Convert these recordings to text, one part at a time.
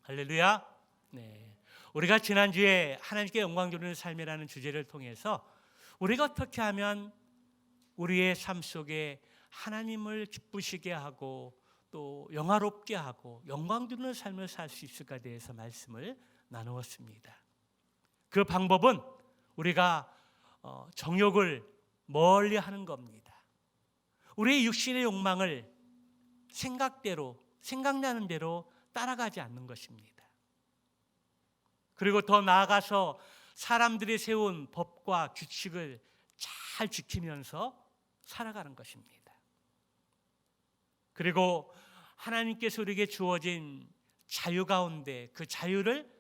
할렐루야. 네. 우리가 지난주에 하나님께 영광 돌리는 삶이라는 주제를 통해서 우리가 어떻게 하면 우리의 삶 속에 하나님을 기쁘시게 하고 또 영화롭게 하고 영광 돌리는 삶을 살 수 있을까에 대해서 말씀을 나누었습니다. 그 방법은 우리가 정욕을 멀리 하는 겁니다. 우리의 육신의 욕망을 생각나는 대로 따라가지 않는 것입니다. 그리고 더 나아가서 사람들이 세운 법과 규칙을 잘 지키면서 살아가는 것입니다. 그리고 하나님께서 우리에게 주어진 자유 가운데 그 자유를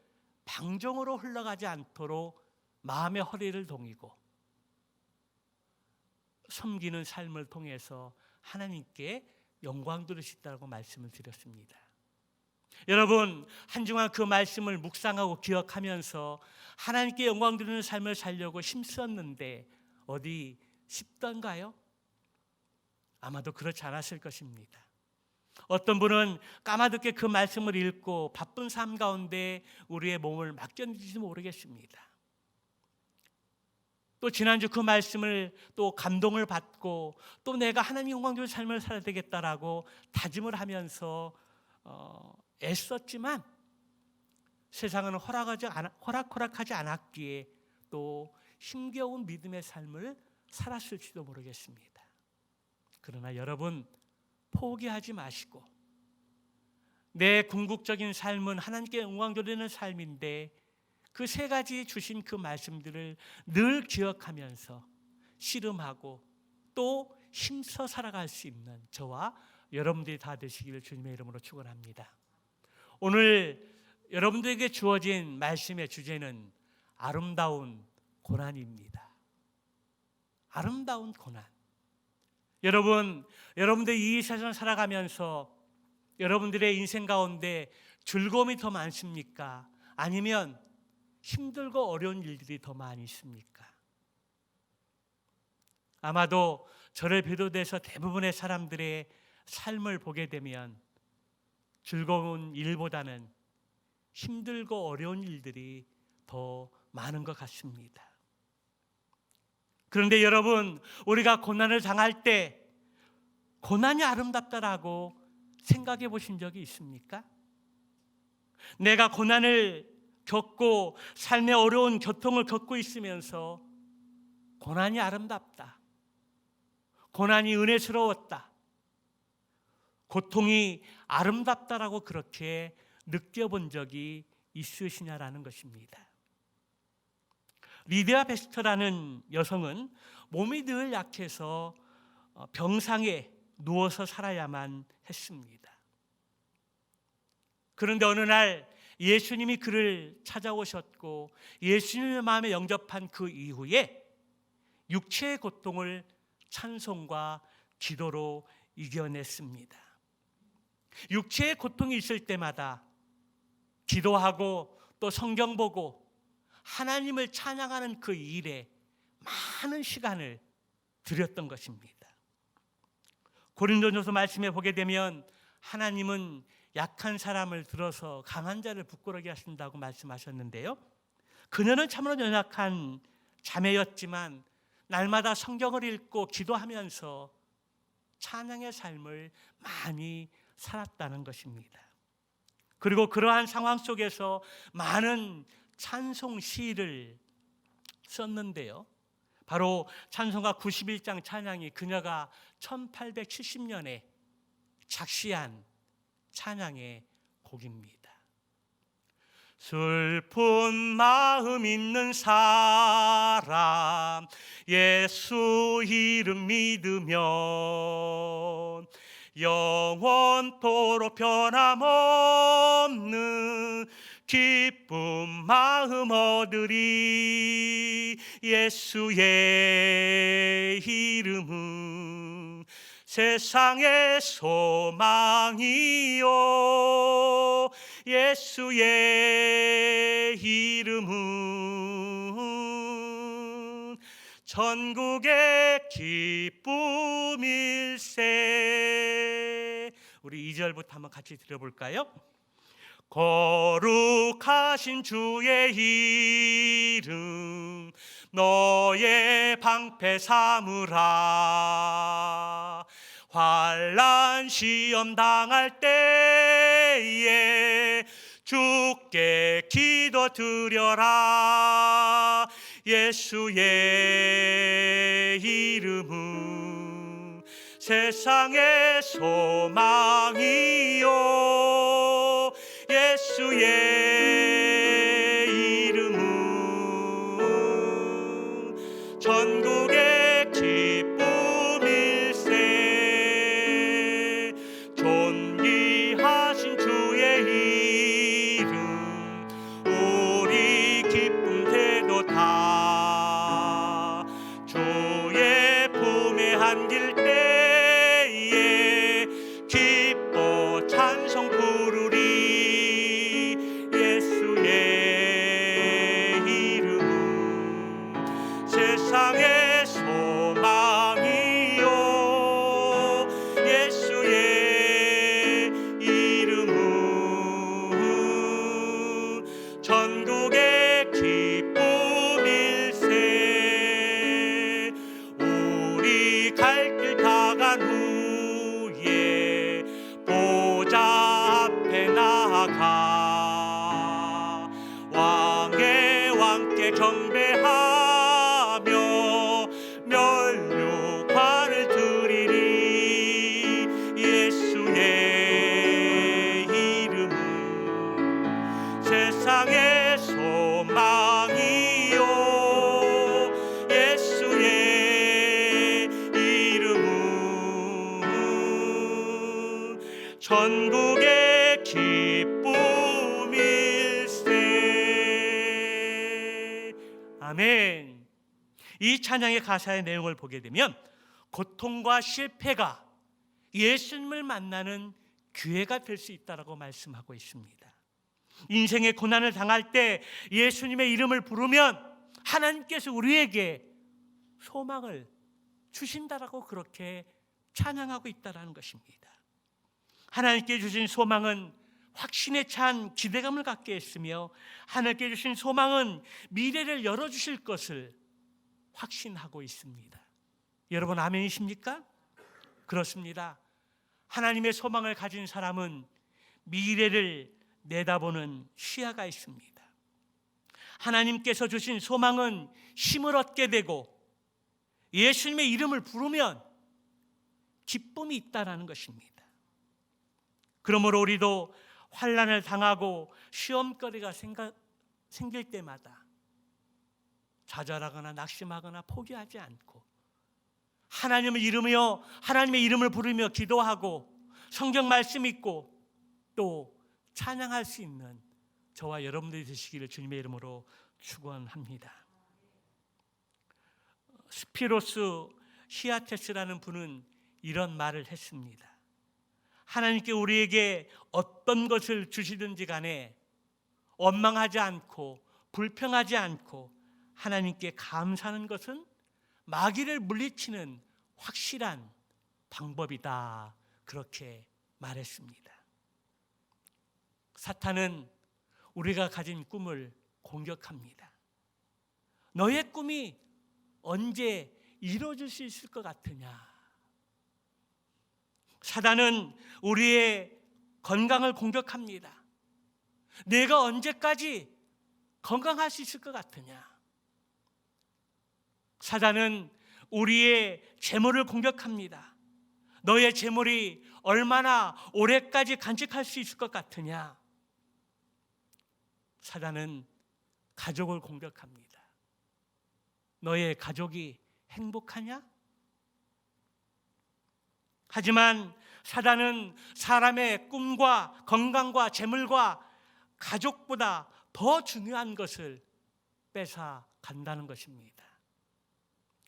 방종으로 흘러가지 않도록 마음의 허리를 동이고 섬기는 삶을 통해서 하나님께 영광 돌릴 수 있다고 말씀을 드렸습니다. 여러분, 한 주간 그 말씀을 묵상하고 기억하면서 하나님께 영광 돌리는 삶을 살려고 힘썼는데 어디 쉽던가요? 아마도 그렇지 않았을 것입니다. 어떤 분은 까마득히 그 말씀을 읽고 바쁜 삶 가운데 우리의 몸을 맡겼는지도 모르겠습니다. 또 지난주 그 말씀을 또 감동을 받고 또 내가 하나님 영광 돌리는 삶을 살아야 되겠다라고 다짐을 하면서 애썼지만 세상은 호락호락하지 않았기에 또 힘겨운 믿음의 삶을 살았을지도 모르겠습니다. 그러나 여러분, 포기하지 마시고 내 궁극적인 삶은 하나님께 영광 돌리는 삶인데 그 세 가지 주신 그 말씀들을 늘 기억하면서 씨름하고 또 힘써 살아갈 수 있는 저와 여러분들이 다 되시기를 주님의 이름으로 축원합니다. 오늘 여러분들에게 주어진 말씀의 주제는 아름다운 고난입니다. 아름다운 고난. 여러분들이 이 세상을 살아가면서 여러분들의 인생 가운데 즐거움이 더 많습니까? 아니면 힘들고 어려운 일들이 더 많이 있습니까? 아마도 저를 비롯해서 대부분의 사람들의 삶을 보게 되면 즐거운 일보다는 힘들고 어려운 일들이 더 많은 것 같습니다. 그런데 여러분, 우리가 고난을 당할 때 고난이 아름답다라고 생각해 보신 적이 있습니까? 내가 고난을 겪고 삶의 어려운 고통을 겪고 있으면서 고난이 아름답다, 고난이 은혜스러웠다, 고통이 아름답다라고 그렇게 느껴본 적이 있으시냐라는 것입니다. 리디아 베스터라는 여성은 몸이 늘 약해서 병상에 누워서 살아야만 했습니다. 그런데 어느 날 예수님이 그를 찾아오셨고 예수님의 마음에 영접한 그 이후에 육체의 고통을 찬송과 기도로 이겨냈습니다. 육체의 고통이 있을 때마다 기도하고 또 성경 보고 하나님을 찬양하는 그 일에 많은 시간을 들였던 것입니다. 고린도전서 말씀에 보게 되면 하나님은 약한 사람을 들어서 강한 자를 부끄러게 하신다고 말씀하셨는데요, 그녀는 참으로 연약한 자매였지만 날마다 성경을 읽고 기도하면서 찬양의 삶을 많이 살았다는 것입니다. 그리고 그러한 상황 속에서 많은 찬송 시를 썼는데요, 바로 찬송가 91장 찬양이 그녀가 1870년에 작시한 찬양의 곡입니다. 슬픈 마음 있는 사람 예수 이름 믿으면 영원토록 변함없는 기쁜 마음 얻으리. 예수의 이름은 세상의 소망이요, 예수의 이름은 전국의 기쁨일세. 우리 2절부터 한번 같이 들어볼까요? 거룩하신 주의 이름 너의 방패 삼으라. 환난 시험 당할 때에 주께 기도드려라. 예수의 이름은 세상의 소망이요, 예수의 이름은 전국의 기쁨일세. 존귀하신 주의 이름 우리 기쁨 되도다. 주의 품에 안길 때에 기뻐 찬송 부르리. 예수의 이름은 세상의 소망이요, 예수의 이름은 전국의 기쁨일세. 우리 갈 길 다 간 후에 보좌 앞에 나아가 왕의 왕께 경배하며 면류관을 드리리. 예수의 이름은 세상의 소망이요, 예수의 이름은 전국의 기쁨일세. 아멘. 이 찬양의 가사의 내용을 보게 되면 고통과 실패가 예수님을 만나는 기회가 될 수 있다라고 말씀하고 있습니다. 인생의 고난을 당할 때 예수님의 이름을 부르면 하나님께서 우리에게 소망을 주신다라고 그렇게 찬양하고 있다라는 것입니다. 하나님께 주신 소망은 확신에 찬 기대감을 갖게 했으며, 하나님께 주신 소망은 미래를 열어주실 것을 확신하고 있습니다. 여러분 아멘이십니까? 그렇습니다. 하나님의 소망을 가진 사람은 미래를 내다보는 시야가 있습니다. 하나님께서 주신 소망은 힘을 얻게 되고 예수님의 이름을 부르면 기쁨이 있다라는 것입니다. 그러므로 우리도 환난을 당하고 시험거리가 생길 때마다 좌절하거나 낙심하거나 포기하지 않고 하나님을 이루며 하나님의 이름을 부르며 기도하고 성경 말씀 읽고 또 찬양할 수 있는 저와 여러분들이 되시기를 주님의 이름으로 축원합니다. 스피로스 히아테스라는 분은 이런 말을 했습니다. 하나님께 우리에게 어떤 것을 주시든지 간에 원망하지 않고 불평하지 않고 하나님께 감사하는 것은 마귀를 물리치는 확실한 방법이다, 그렇게 말했습니다. 사탄은 우리가 가진 꿈을 공격합니다. 너의 꿈이 언제 이루어질 수 있을 것 같으냐? 사단은 우리의 건강을 공격합니다. 내가 언제까지 건강할 수 있을 것 같으냐? 사단은 우리의 재물을 공격합니다. 너의 재물이 얼마나 오래까지 간직할 수 있을 것 같으냐? 사단은 가족을 공격합니다. 너의 가족이 행복하냐? 하지만 사단은 사람의 꿈과 건강과 재물과 가족보다 더 중요한 것을 뺏어 간다는 것입니다.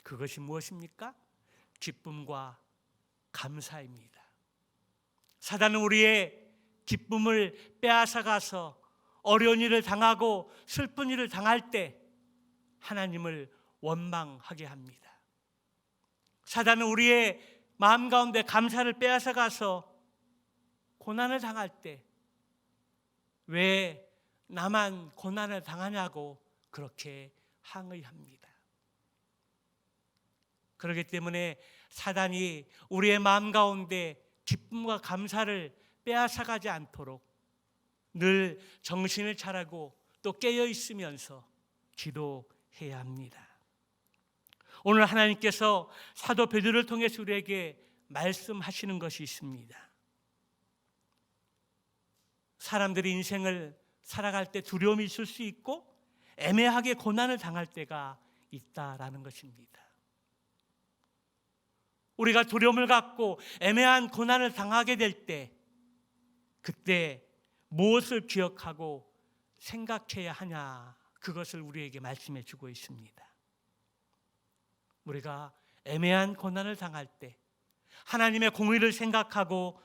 그것이 무엇입니까? 기쁨과 감사입니다. 사단은 우리의 기쁨을 빼앗아 가서 어려운 일을 당하고 슬픈 일을 당할 때 하나님을 원망하게 합니다. 사단은 우리의 마음 가운데 감사를 빼앗아 가서 고난을 당할 때 왜 나만 고난을 당하냐고 그렇게 항의합니다. 그렇기 때문에 사단이 우리의 마음 가운데 기쁨과 감사를 빼앗아가지 않도록 늘 정신을 차리고 또 깨어 있으면서 기도해야 합니다. 오늘 하나님께서 사도 베드로를 통해서 우리에게 말씀하시는 것이 있습니다. 사람들이 인생을 살아갈 때 두려움이 있을 수 있고 애매하게 고난을 당할 때가 있다라는 것입니다. 우리가 두려움을 갖고 애매한 고난을 당하게 될 때, 그때 무엇을 기억하고 생각해야 하냐, 그것을 우리에게 말씀해 주고 있습니다. 우리가 애매한 고난을 당할 때 하나님의 공의를 생각하고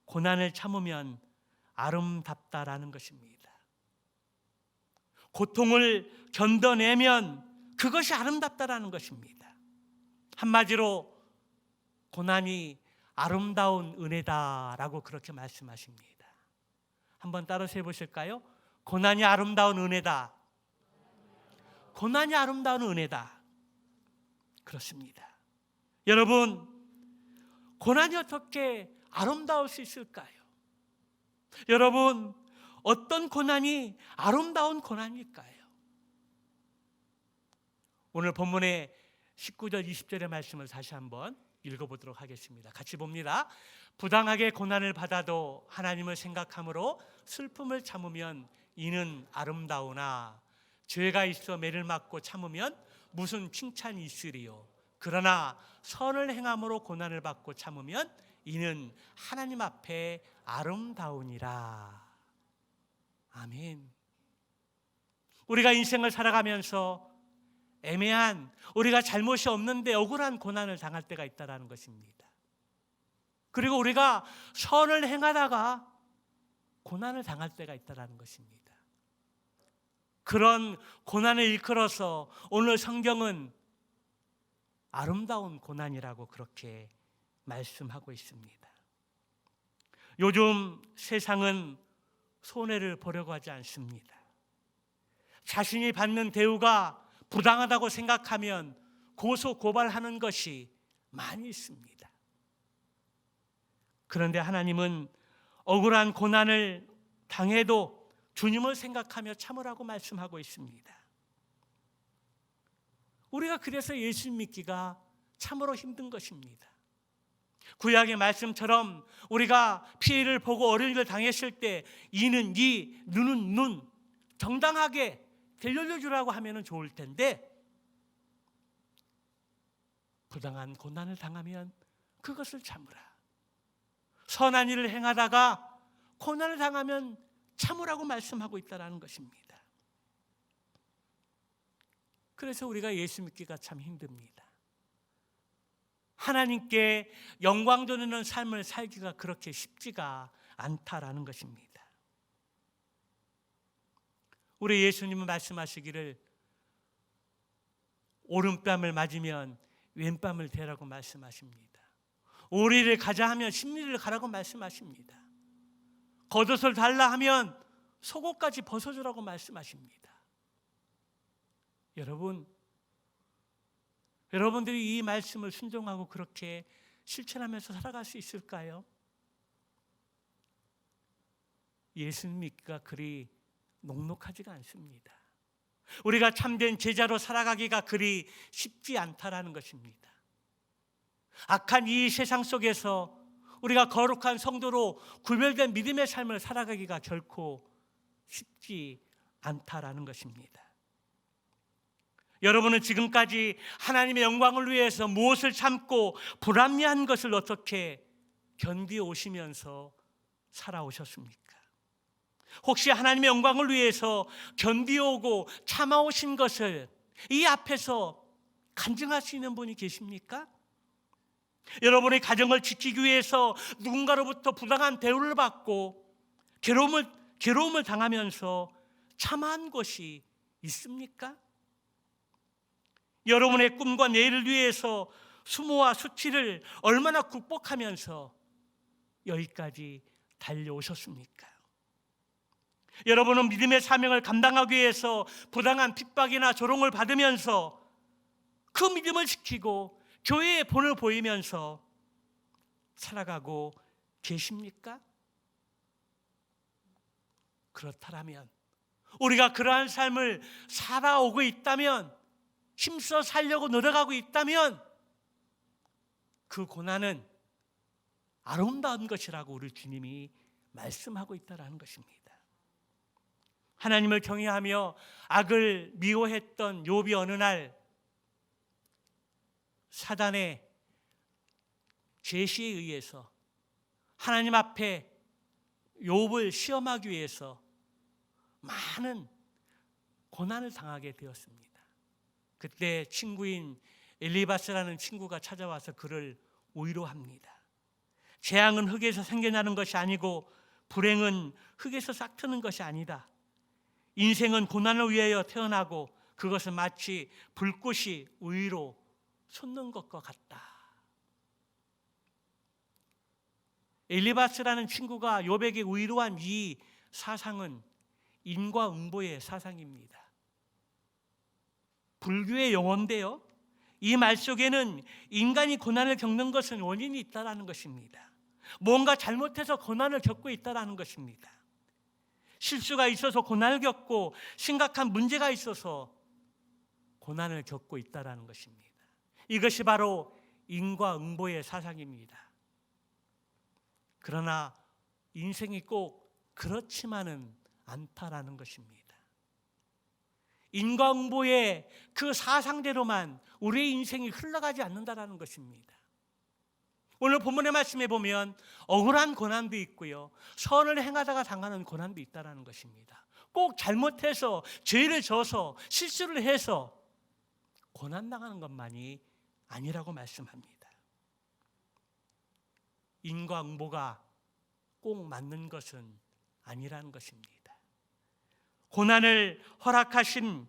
고난을 참으면 아름답다라는 것입니다. 고통을 견뎌내면 그것이 아름답다라는 것입니다. 한마디로 고난이 아름다운 은혜다라고 그렇게 말씀하십니다. 한번 따라서 해보실까요? 고난이 아름다운 은혜다. 고난이 아름다운 은혜다. 그렇습니다. 여러분, 고난이 어떻게 아름다울 수 있을까요? 여러분, 어떤 고난이 아름다운 고난일까요? 오늘 본문의 19절 20절의 말씀을 다시 한번 읽어보도록 하겠습니다. 같이 봅니다. 부당하게 고난을 받아도 하나님을 생각함으로 슬픔을 참으면 이는 아름다우나 죄가 있어 매를 맞고 참으면 무슨 칭찬이 있으리요. 그러나 선을 행함으로 고난을 받고 참으면 이는 하나님 앞에 아름다우니라. 아멘. 우리가 인생을 살아가면서 애매한, 우리가 잘못이 없는데 억울한 고난을 당할 때가 있다는 것입니다. 그리고 우리가 선을 행하다가 고난을 당할 때가 있다는 것입니다. 그런 고난을 일컬어서 오늘 성경은 아름다운 고난이라고 그렇게 말씀하고 있습니다. 요즘 세상은 손해를 보려고 하지 않습니다. 자신이 받는 대우가 부당하다고 생각하면 고소 고발하는 것이 많이 있습니다. 그런데 하나님은 억울한 고난을 당해도 주님을 생각하며 참으라고 말씀하고 있습니다. 우리가 그래서 예수 믿기가 참으로 힘든 것입니다. 구약의 말씀처럼 우리가 피해를 보고 어려운 일을 당했을 때 이는 이, 눈은 눈, 정당하게 되돌려주라고 하면 좋을 텐데 부당한 고난을 당하면 그것을 참으라. 선한 일을 행하다가 고난을 당하면 참으라고 말씀하고 있다는 것입니다. 그래서 우리가 예수 믿기가 참 힘듭니다. 하나님께 영광 돌리는 삶을 살기가 그렇게 쉽지가 않다라는 것입니다. 우리 예수님은 말씀하시기를 오른뺨을 맞으면 왼뺨을 대라고 말씀하십니다. 오리를 가자 하면 십리를 가라고 말씀하십니다. 겉옷을 달라 하면 속옷까지 벗어주라고 말씀하십니다. 여러분들이 이 말씀을 순종하고 그렇게 실천하면서 살아갈 수 있을까요? 예수님 믿기가 그리 녹록하지가 않습니다. 우리가 참된 제자로 살아가기가 그리 쉽지 않다라는 것입니다. 악한 이 세상 속에서 우리가 거룩한 성도로 구별된 믿음의 삶을 살아가기가 결코 쉽지 않다라는 것입니다. 여러분은 지금까지 하나님의 영광을 위해서 무엇을 참고 불합리한 것을 어떻게 견디오시면서 살아오셨습니까? 혹시 하나님의 영광을 위해서 견디오고 참아오신 것을 이 앞에서 간증할 수 있는 분이 계십니까? 여러분의 가정을 지키기 위해서 누군가로부터 부당한 대우를 받고 괴로움을 당하면서 참아한 것이 있습니까? 여러분의 꿈과 내일을 위해서 수모와 수치를 얼마나 극복하면서 여기까지 달려오셨습니까? 여러분은 믿음의 사명을 감당하기 위해서 부당한 핍박이나 조롱을 받으면서 그 믿음을 지키고 교회의 본을 보이면서 살아가고 계십니까? 그렇다면 우리가 그러한 삶을 살아오고 있다면, 힘써 살려고 노력하고 있다면 그 고난은 아름다운 것이라고 우리 주님이 말씀하고 있다는 것입니다. 하나님을 경외하며 악을 미워했던 욥이 어느 날 사단의 제시에 의해서 하나님 앞에 욥을 시험하기 위해서 많은 고난을 당하게 되었습니다. 그때 친구인 엘리바스라는 친구가 찾아와서 그를 위로합니다. 재앙은 흙에서 생겨나는 것이 아니고 불행은 흙에서 싹트는 것이 아니다. 인생은 고난을 위하여 태어나고 그것은 마치 불꽃이 위로 솟는 것과 같다. 엘리바스라는 친구가 욥에게 위로한 이 사상은 인과응보의 사상입니다. 불교의 용어인데요, 이 말 속에는 인간이 고난을 겪는 것은 원인이 있다는 것입니다. 뭔가 잘못해서 고난을 겪고 있다는 것입니다. 실수가 있어서 고난을 겪고 심각한 문제가 있어서 고난을 겪고 있다는 것입니다. 이것이 바로 인과응보의 사상입니다. 그러나 인생이 꼭 그렇지만은 않다라는 것입니다. 인과응보의 그 사상대로만 우리의 인생이 흘러가지 않는다라는 것입니다. 오늘 본문의 말씀에 보면 억울한 고난도 있고요, 선을 행하다가 당하는 고난도 있다는 것입니다. 꼭 잘못해서 죄를 져서 실수를 해서 고난당하는 것만이 아니라고 말씀합니다. 인과응보가 꼭 맞는 것은 아니라는 것입니다. 고난을 허락하신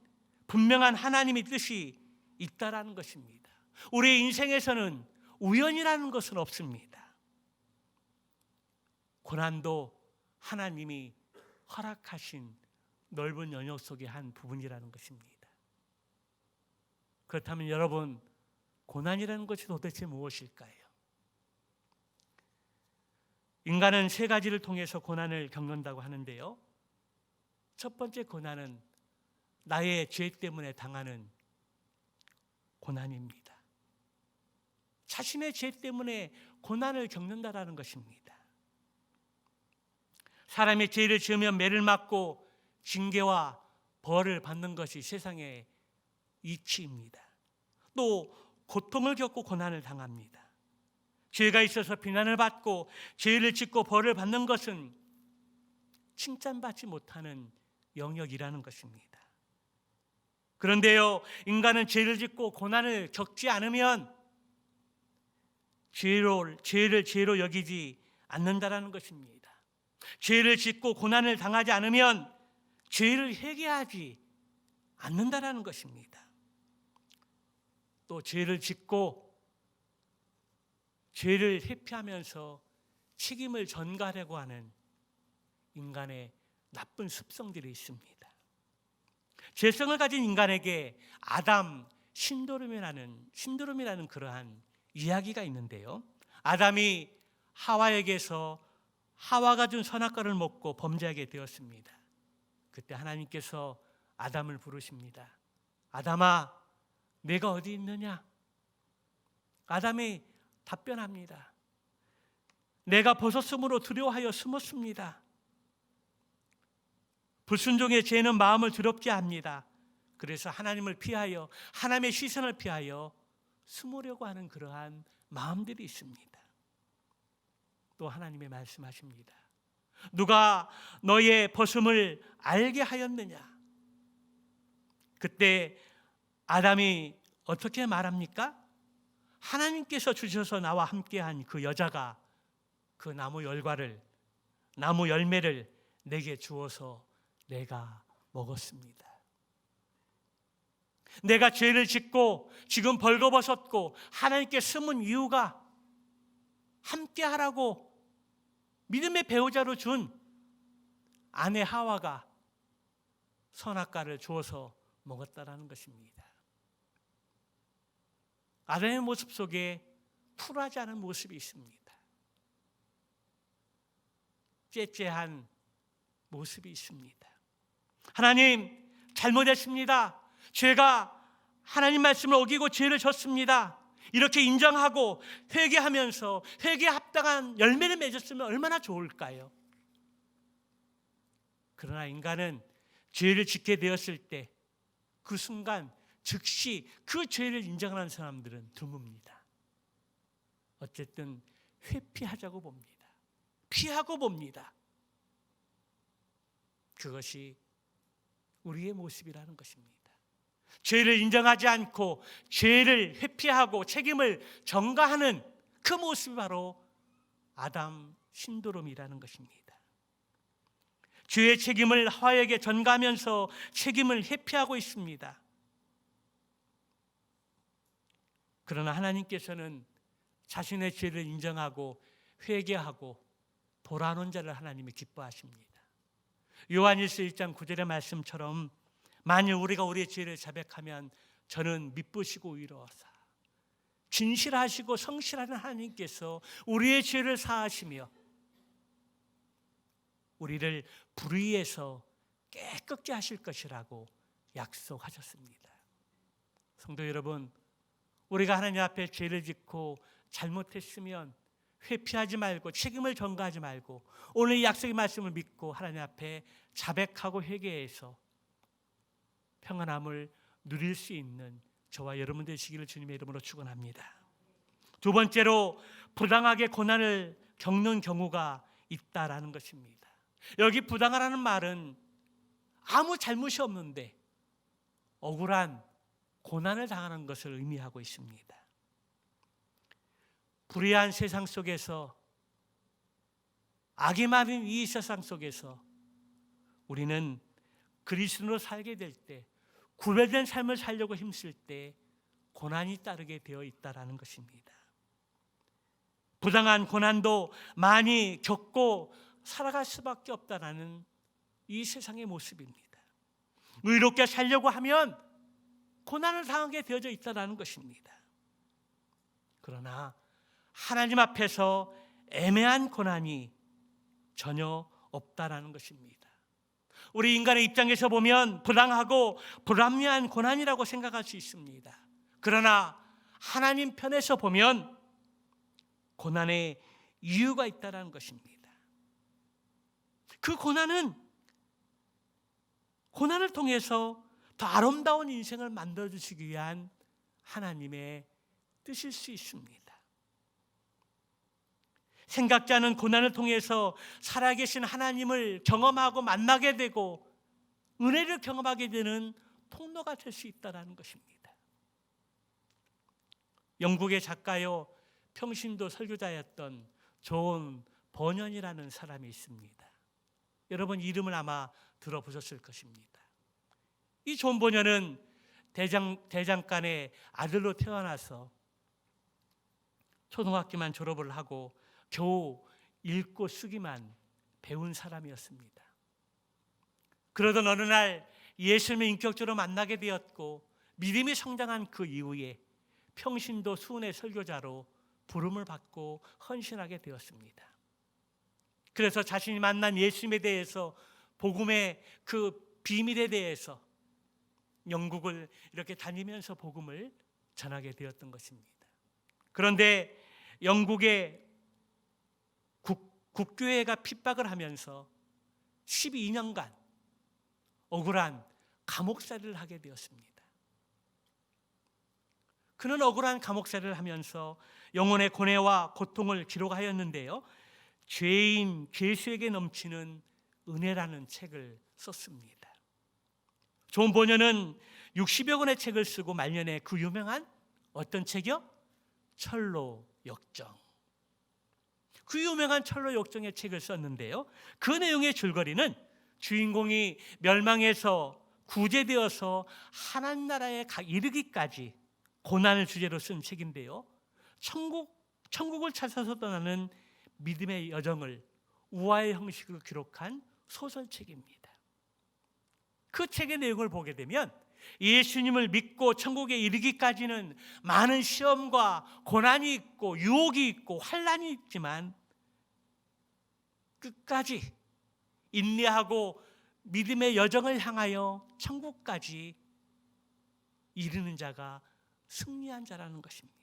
분명한 하나님의 뜻이 있다라는 것입니다. 우리의 인생에서는 우연이라는 것은 없습니다. 고난도 하나님이 허락하신 넓은 영역 속의 한 부분이라는 것입니다. 그렇다면 여러분, 고난이라는 것이 도대체 무엇일까요? 인간은 세 가지를 통해서 고난을 겪는다고 하는데요, 첫 번째 고난은 나의 죄 때문에 당하는 고난입니다. 자신의 죄 때문에 고난을 겪는다라는 것입니다. 사람이 죄를 지으면 매를 맞고 징계와 벌을 받는 것이 세상의 이치입니다. 또 고통을 겪고 고난을 당합니다. 죄가 있어서 비난을 받고 죄를 짓고 벌을 받는 것은 칭찬받지 못하는 영역이라는 것입니다. 그런데요, 인간은 죄를 짓고 고난을 겪지 않으면 죄를 죄로 여기지 않는다라는 것입니다. 죄를 짓고 고난을 당하지 않으면 죄를 회개하지 않는다라는 것입니다. 또 죄를 짓고 죄를 회피하면서 책임을 전가하려고 하는 인간의 나쁜 습성들이 있습니다. 죄성을 가진 인간에게 아담 신드롬이라는 그러한 이야기가 있는데요, 아담이 하와에게서 하와가 준 선악과를 먹고 범죄하게 되었습니다. 그때 하나님께서 아담을 부르십니다. 아담아, 내가 어디 있느냐? 아담이 답변합니다. 내가 벗었으므로 두려워하여 숨었습니다. 불순종의 죄는 마음을 두렵게 합니다. 그래서 하나님을 피하여, 하나님의 시선을 피하여 숨으려고 하는 그러한 마음들이 있습니다. 또 하나님의 말씀하십니다. 누가 너의 벗음을 알게 하였느냐? 그때 아담이 어떻게 말합니까? 하나님께서 주셔서 나와 함께한 그 여자가 그 나무 열매를 내게 주어서 내가 먹었습니다. 내가 죄를 짓고 지금 벌거벗었고 하나님께 숨은 이유가 함께하라고 믿음의 배우자로 준 아내 하와가 선악과를 주어서 먹었다라는 것입니다. 아담의 모습 속에 쿨하지 않은 모습이 있습니다. 째째한 모습이 있습니다. 하나님, 잘못했습니다. 제가 하나님 말씀을 어기고 죄를 졌습니다. 이렇게 인정하고 회개하면서 회개에 합당한 열매를 맺었으면 얼마나 좋을까요? 그러나 인간은 죄를 짓게 되었을 때 그 순간 즉시 그 죄를 인정하는 사람들은 드뭅니다. 어쨌든 회피하자고 봅니다. 피하고 봅니다. 그것이 우리의 모습이라는 것입니다. 죄를 인정하지 않고 죄를 회피하고 책임을 전가하는 그 모습이 바로 아담 신도롬이라는 것입니다. 죄의 책임을 하와에게 전가하면서 책임을 회피하고 있습니다. 그러나 하나님께서는 자신의 죄를 인정하고 회개하고 돌아오는 자를 하나님이 기뻐하십니다. 요한일서 1장 9절의 말씀처럼 만일 우리가 우리의 죄를 자백하면 저는 미쁘시고 의로우사 진실하시고 성실하는 하나님께서 우리의 죄를 사하시며 우리를 불의에서 깨끗게 하실 것이라고 약속하셨습니다. 성도 여러분, 우리가 하나님 앞에 죄를 짓고 잘못했으면 회피하지 말고 책임을 전가하지 말고 오늘 이 약속의 말씀을 믿고 하나님 앞에 자백하고 회개해서 평안함을 누릴 수 있는 저와 여러분 되시기를 주님의 이름으로 축원합니다. 두 번째로 부당하게 고난을 겪는 경우가 있다라는 것입니다. 여기 부당하라는 말은 아무 잘못이 없는데 억울한 고난을 당하는 것을 의미하고 있습니다. 불의한 세상 속에서 악이 많은 이 세상 속에서 우리는 그리스도로 살게 될 때 구별된 삶을 살려고 힘쓸 때 고난이 따르게 되어 있다라는 것입니다. 부당한 고난도 많이 겪고 살아갈 수밖에 없다라는 이 세상의 모습입니다. 의롭게 살려고 하면 고난을 당하게 되어져 있다라는 것입니다. 그러나 하나님 앞에서 애매한 고난이 전혀 없다라는 것입니다. 우리 인간의 입장에서 보면 부당하고 불합리한 고난이라고 생각할 수 있습니다. 그러나 하나님 편에서 보면 고난에 이유가 있다는 것입니다. 그 고난을 통해서 더 아름다운 인생을 만들어주시기 위한 하나님의 뜻일 수 있습니다. 생각지 않은 고난을 통해서 살아계신 하나님을 경험하고 만나게 되고 은혜를 경험하게 되는 통로가 될 수 있다는 것입니다. 영국의 작가요 평신도 설교자였던 존 버년이라는 사람이 있습니다. 여러분 이름을 아마 들어보셨을 것입니다. 이 존 버년은 대장간의 아들로 태어나서 초등학교만 졸업을 하고 겨우 읽고 쓰기만 배운 사람이었습니다. 그러던 어느 날 예수님을 인격적으로 만나게 되었고 믿음이 성장한 그 이후에 평신도 수훈의 설교자로 부름을 받고 헌신하게 되었습니다. 그래서 자신이 만난 예수님에 대해서 복음의 그 비밀에 대해서 영국을 이렇게 다니면서 복음을 전하게 되었던 것입니다. 그런데 영국의 국교회가 핍박을 하면서 12년간 억울한 감옥살이를 하게 되었습니다. 그는 억울한 감옥살이를 하면서 영혼의 고뇌와 고통을 기록하였는데요. 죄인 죄수에게 넘치는 은혜라는 책을 썼습니다. 존 버년은 60여 권의 책을 쓰고 말년에 그 유명한 어떤 책이요? 철로 역정. 그 유명한 철로 역정의 책을 썼는데요. 그 내용의 줄거리는 주인공이 멸망해서 구제되어서 하나님 나라에 이르기까지 고난을 주제로 쓴 책인데요. 천국을 찾아서 떠나는 믿음의 여정을 우화의 형식으로 기록한 소설책입니다. 그 그 책의 내용을 보게 되면 예수님을 믿고 천국에 이르기까지는 많은 시험과 고난이 있고 유혹이 있고 환난이 있지만 끝까지 인내하고 믿음의 여정을 향하여 천국까지 이르는 자가 승리한 자라는 것입니다.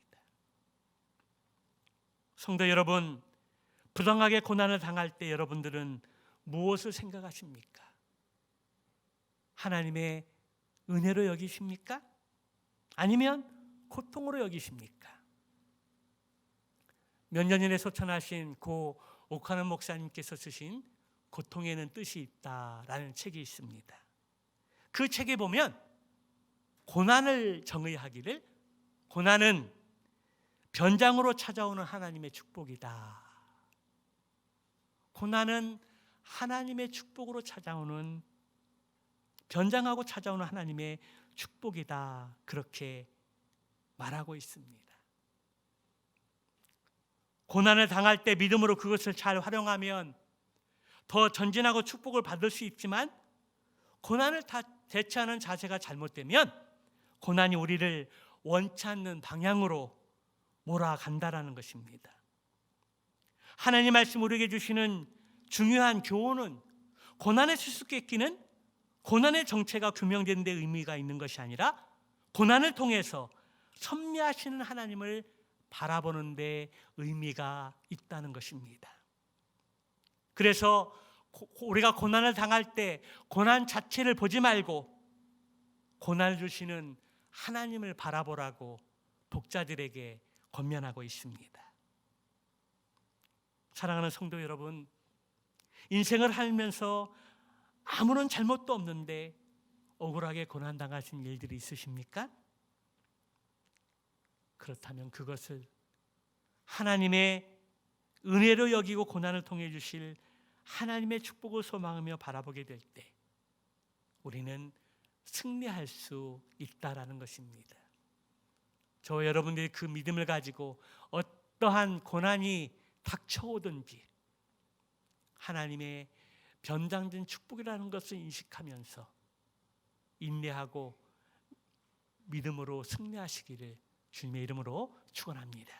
성도 여러분, 부당하게 고난을 당할 때 여러분들은 무엇을 생각하십니까? 하나님의 은혜로 여기십니까? 아니면 고통으로 여기십니까? 몇 년 전에 소천하신 고 오카노 목사님께서 쓰신 고통에는 뜻이 있다라는 책이 있습니다. 그 책에 보면 고난을 정의하기를 고난은 변장으로 찾아오는 하나님의 축복이다. 고난은 하나님의 축복으로 찾아오는, 변장하고 찾아오는 하나님의 축복이다. 그렇게 말하고 있습니다. 고난을 당할 때 믿음으로 그것을 잘 활용하면 더 전진하고 축복을 받을 수 있지만, 고난을 다 대처하는 자세가 잘못되면 고난이 우리를 원치 않는 방향으로 몰아간다라는 것입니다. 하나님 말씀 우리에게 주시는 중요한 교훈은 고난의 수수께끼는 고난의 정체가 규명되는 데 의미가 있는 것이 아니라 고난을 통해서 섭리하시는 하나님을 바라보는 데 의미가 있다는 것입니다. 그래서 우리가 고난을 당할 때 고난 자체를 보지 말고 고난을 주시는 하나님을 바라보라고 독자들에게 권면하고 있습니다. 사랑하는 성도 여러분, 인생을 살면서 아무런 잘못도 없는데 억울하게 고난당하신 일들이 있으십니까? 그렇다면 그것을 하나님의 은혜로 여기고 고난을 통해 주실 하나님의 축복을 소망하며 바라보게 될 때 우리는 승리할 수 있다라는 것입니다. 저 여러분들이 그 믿음을 가지고 어떠한 고난이 닥쳐오든지 하나님의 변장된 축복이라는 것을 인식하면서 인내하고 믿음으로 승리하시기를 주님의 이름으로 축원합니다.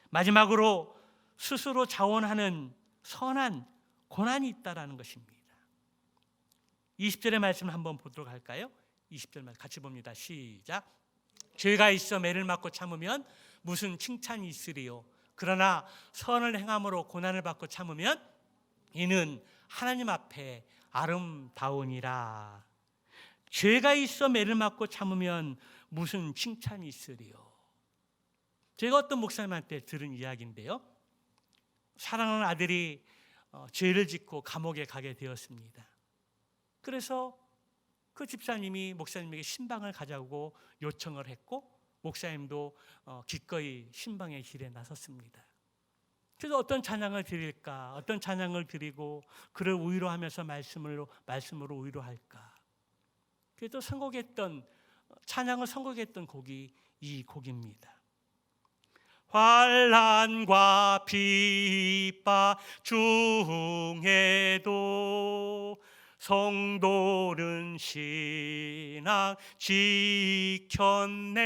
마지막으로 스스로 자원하는 선한 고난이 있다라는 것입니다. 20절의 말씀을 한번 보도록 할까요? 20절 말씀 같이 봅니다. 시작. 죄가 있어 매를 맞고 참으면 무슨 칭찬이 있으리요. 그러나 선을 행함으로 고난을 받고 참으면 이는 하나님 앞에 아름다우니라. 죄가 있어 매를 맞고 참으면 무슨 칭찬이 있으리요. 제가 어떤 목사님한테 들은 이야기인데요, 사랑하는 아들이 죄를 짓고 감옥에 가게 되었습니다. 그래서 그 집사님이 목사님에게 신방을 가자고 요청을 했고 목사님도 기꺼이 신방의 길에 나섰습니다. 그래서 어떤 찬양을 드릴까, 어떤 찬양을 드리고 그를 위로하면서 말씀으로 위로할까. 그래서 찬양을 선곡했던 곡이 이 곡입니다. 환난과 핍박 중에도 성도는 신앙 지켰네.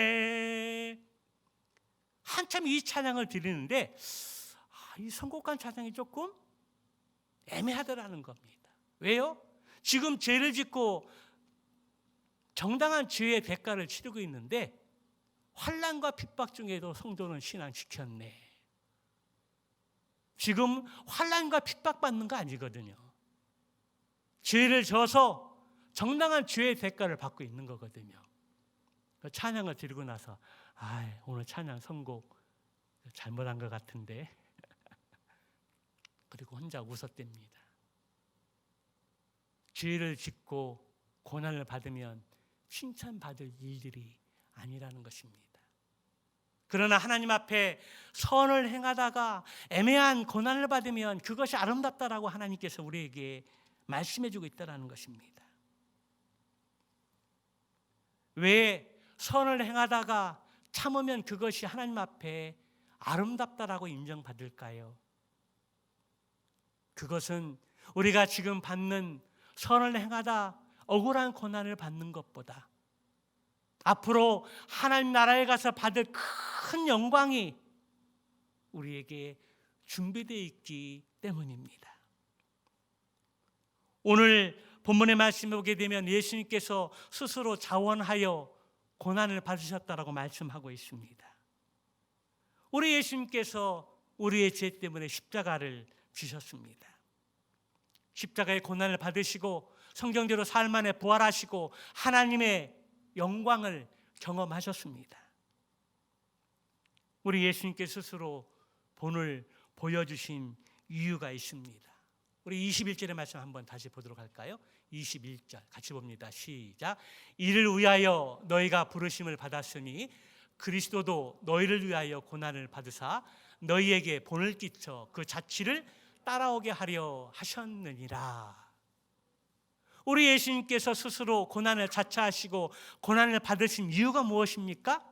한참 이 찬양을 드리는데 이 선곡한 찬양이 조금 애매하더라는 겁니다. 왜요? 지금 죄를 짓고 정당한 죄의 대가를 치르고 있는데 환난과 핍박 중에도 성도는 신앙 지켰네. 지금 환난과 핍박받는 거 아니거든요. 죄를 져서 정당한 죄의 대가를 받고 있는 거거든요. 찬양을 드리고 나서 오늘 찬양 선곡 잘못한 것 같은데 그리고 혼자 웃었답니다. 죄를 짓고 고난을 받으면 칭찬받을 일들이 아니라는 것입니다. 그러나 하나님 앞에 선을 행하다가 애매한 고난을 받으면 그것이 아름답다라고 하나님께서 우리에게 말씀해주고 있다는 것입니다. 왜 선을 행하다가 참으면 그것이 하나님 앞에 아름답다라고 인정받을까요? 그것은 우리가 지금 받는 선을 행하다 억울한 고난을 받는 것보다 앞으로 하나님 나라에 가서 받을 큰 영광이 우리에게 준비되어 있기 때문입니다. 오늘 본문의 말씀에 보게 되면 예수님께서 스스로 자원하여 고난을 받으셨다라고 말씀하고 있습니다. 우리 예수님께서 우리의 죄 때문에 십자가를 지셨습니다. 십자가의 고난을 받으시고 성경대로 삶 안에 부활하시고 하나님의 영광을 경험하셨습니다. 우리 예수님께 스스로 본을 보여주신 이유가 있습니다. 우리 21절의 말씀 한번 다시 보도록 할까요? 21절 같이 봅니다. 시작. 이를 위하여 너희가 부르심을 받았으니 그리스도도 너희를 위하여 고난을 받으사 너희에게 본을 끼쳐 그 자취를 따라오게 하려 하셨느니라. 우리 예수님께서 스스로 고난을 자처하시고 고난을 받으신 이유가 무엇입니까?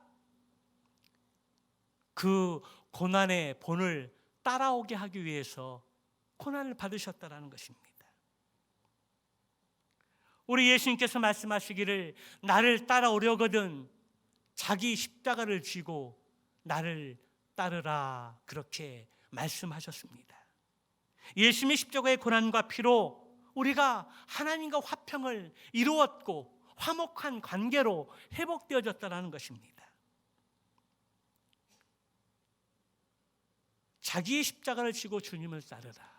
그 고난의 본을 따라오게 하기 위해서 고난을 받으셨다라는 것입니다. 우리 예수님께서 말씀하시기를 나를 따라오려거든 자기 십자가를 지고 나를 따르라 그렇게 말씀하셨습니다. 예수님의 십자가의 고난과 피로 우리가 하나님과 화평을 이루었고 화목한 관계로 회복되어졌다는 것입니다. 자기의 십자가를 지고 주님을 따르라.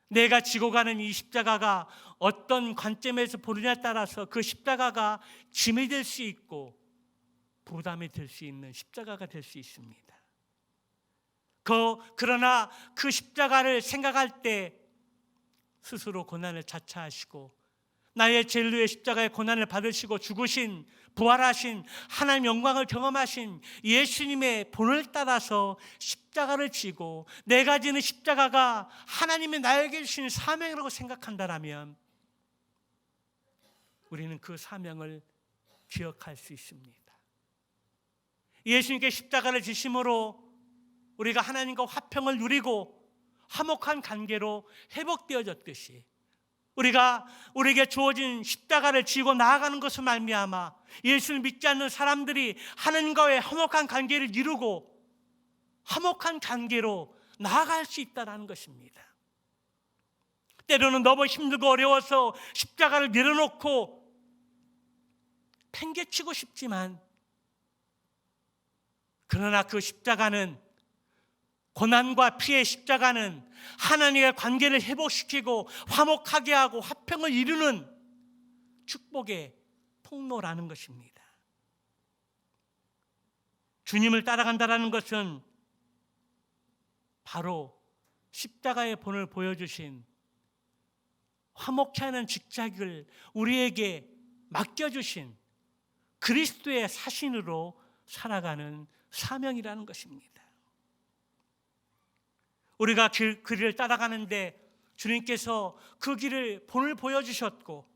내가 지고 가는 이 십자가가 어떤 관점에서 보느냐에 따라서 그 십자가가 짐이 될 수 있고 부담이 될 수 있는 십자가가 될 수 있습니다. 그러나 그 십자가를 생각할 때 스스로 고난을 자처하시고 나의 죄를 위해 십자가의 고난을 받으시고 죽으신 부활하신 하나님 영광을 경험하신 예수님의 본을 따라서 십자가를 지고 내가 지는 십자가가 하나님의 나에게 주신 사명이라고 생각한다면 우리는 그 사명을 기억할 수 있습니다. 예수님께 십자가를 지심으로 우리가 하나님과 화평을 누리고 화목한 관계로 회복되어졌듯이 우리가 우리에게 주어진 십자가를 지고 나아가는 것을 말미암아 예수를 믿지 않는 사람들이 하나님과의 화목한 관계를 이루고 화목한 관계로 나아갈 수 있다는 것입니다. 때로는 너무 힘들고 어려워서 십자가를 내려놓고 팽개치고 싶지만 그러나 그 십자가는 고난과 피의 십자가는 하나님의 관계를 회복시키고 화목하게 하고 화평을 이루는 축복의 통로라는 것입니다. 주님을 따라간다는 것은 바로 십자가의 본을 보여주신 화목케 하는 직책을 우리에게 맡겨주신 그리스도의 사신으로 살아가는 사명이라는 것입니다. 우리가 그 길을 따라가는데 주님께서 그 길을 본을 보여주셨고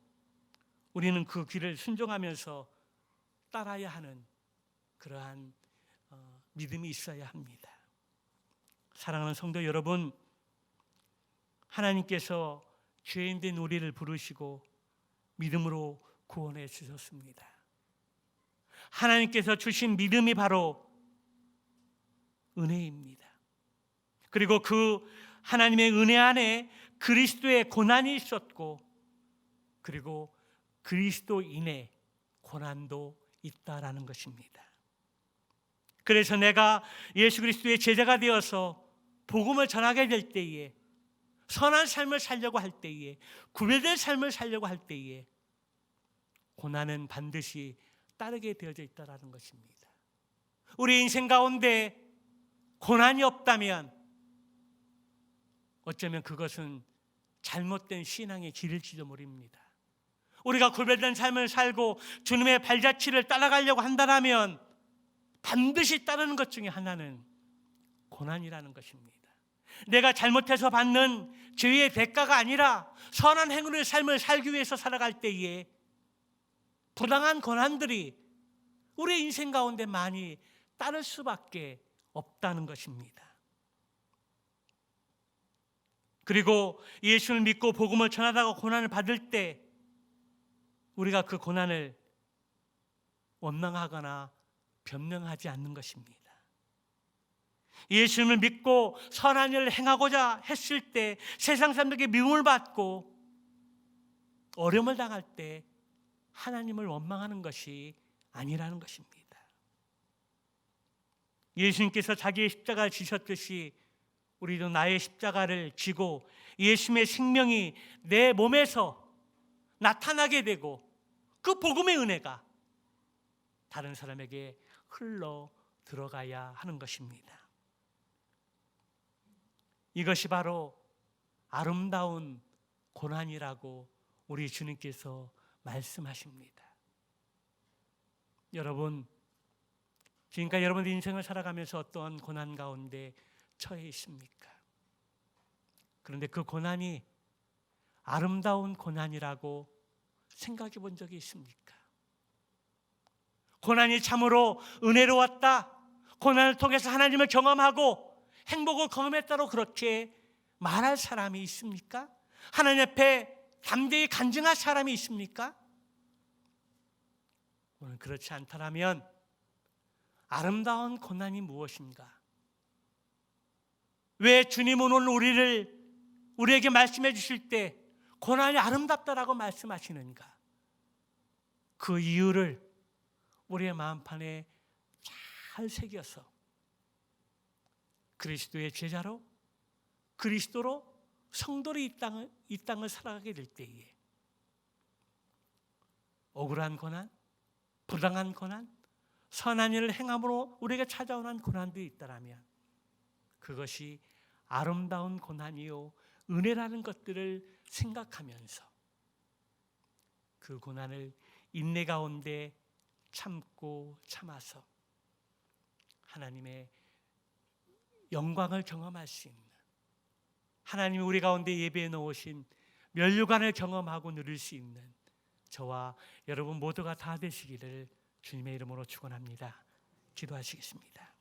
우리는 그 길을 순종하면서 따라야 하는 그러한 믿음이 있어야 합니다. 사랑하는 성도 여러분, 하나님께서 죄인된 우리를 부르시고 믿음으로 구원해 주셨습니다. 하나님께서 주신 믿음이 바로 은혜입니다. 그리고 그 하나님의 은혜 안에 그리스도의 고난이 있었고 그리고 그리스도인의 고난도 있다라는 것입니다. 그래서 내가 예수 그리스도의 제자가 되어서 복음을 전하게 될 때에 선한 삶을 살려고 할 때에 구별된 삶을 살려고 할 때에 고난은 반드시 따르게 되어져 있다라는 것입니다. 우리 인생 가운데 고난이 없다면 어쩌면 그것은 잘못된 신앙의 길일지도 모릅니다. 우리가 구별된 삶을 살고 주님의 발자취를 따라가려고 한다면 반드시 따르는 것 중에 하나는 고난이라는 것입니다. 내가 잘못해서 받는 죄의 대가가 아니라 선한 행위의 삶을 살기 위해서 살아갈 때에 부당한 고난들이 우리 인생 가운데 많이 따를 수밖에 없다는 것입니다. 그리고 예수를 믿고 복음을 전하다가 고난을 받을 때 우리가 그 고난을 원망하거나 변명하지 않는 것입니다. 예수님을 믿고 선한 일을 행하고자 했을 때 세상 사람들에게 미움을 받고 어려움을 당할 때 하나님을 원망하는 것이 아니라는 것입니다. 예수님께서 자기의 십자가를 지셨듯이 우리도 나의 십자가를 지고 예수님의 생명이 내 몸에서 나타나게 되고 그 복음의 은혜가 다른 사람에게 흘러 들어가야 하는 것입니다. 이것이 바로 아름다운 고난이라고 우리 주님께서 말씀하십니다. 여러분, 지금까지 여러분의 인생을 살아가면서 어떠한 고난 가운데 처해 있습니까? 그런데 그 고난이 아름다운 고난이라고 생각해 본 적이 있습니까? 고난이 참으로 은혜로웠다, 고난을 통해서 하나님을 경험하고 행복을 경험했다고 그렇게 말할 사람이 있습니까? 하나님 앞에 담대히 간증할 사람이 있습니까? 오늘 그렇지 않다면 아름다운 고난이 무엇인가? 왜 주님은 오늘 우리에게 말씀해 주실 때 고난이 아름답다라고 말씀하시는가? 그 이유를 우리의 마음판에 잘 새겨서 그리스도의 제자로, 그리스도로 성도로 이 땅을 살아가게 될 때에 억울한 고난, 부당한 고난, 선한 일을 행함으로 우리에게 찾아오는 고난들이 있다면 그것이 아름다운 고난이요 은혜라는 것들을 생각하면서 그 고난을 인내 가운데 참고 참아서 하나님의 영광을 경험할 수 있는, 하나님이 우리 가운데 예배해 놓으신 면류관을 경험하고 누릴 수 있는 저와 여러분 모두가 다 되시기를 주님의 이름으로 축원합니다. 기도하시겠습니다.